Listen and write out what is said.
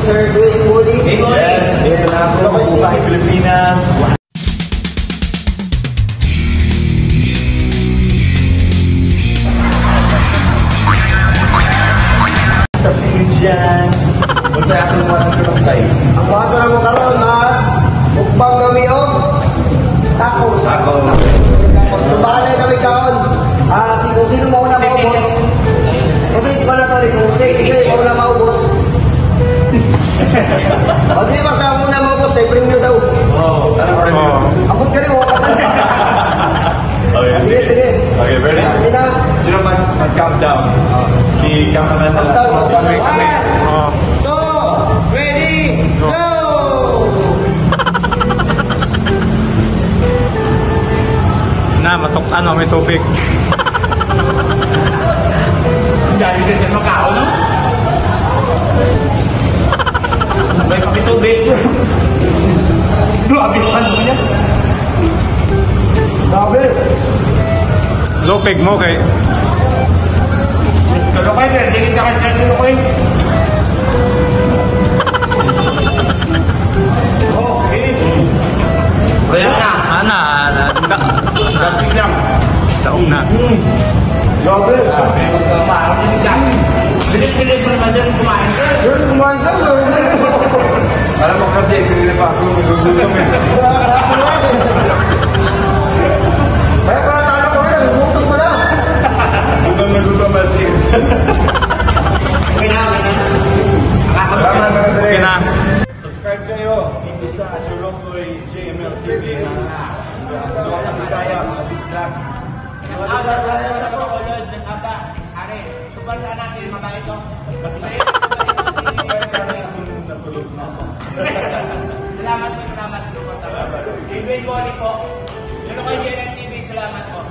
Sir Dwayne Muli. Yes, dito na ako sa Pilipinas. Sa Pilipinas, masaya ako naman ang kalangkay. Ang mga na mo karoon na mukbang kami o tacos. Tapos tumahalay kami kaon. Kung sino mauna maubos. Kasi hindi ko na ito rin. Kung sino mauna maubos. O sino mas na muna maubos ay premium daw. Oo, ano premium? Abot ka rin o. Sige. Okay, ready? Hindi na. Sino mag-count down? Si Cameraman na lang. Ready, go! Na, matok ano, may tubig. Dahil kasi makao, no? May kapitubig. Grabe naman mo niya. Grabe. Lupig mo kay. Pero kayo, pwede ka kanya nyo ko eh. Oh, finish. Kaya na. Ana. Grabe lang. Taong na. Grabe. Parang hindi ka. Bilis-bilis mo naman dyan kumain ka. Sir, kumain ka. Alam mo kasi, kanina pa ako magugutom eh. Kaya pala talo ko rin. Gutom ko lang. Gutom ba siya? Okay na. Okay na. Subscribe kayo dito sa Cholokoy JML TV. Sa mga Bisaya, mga distract. Subalta natin, mabait ko. Salamat po, salamat. Jimmy Goli po. Yun ako yung JML TV, salamat po.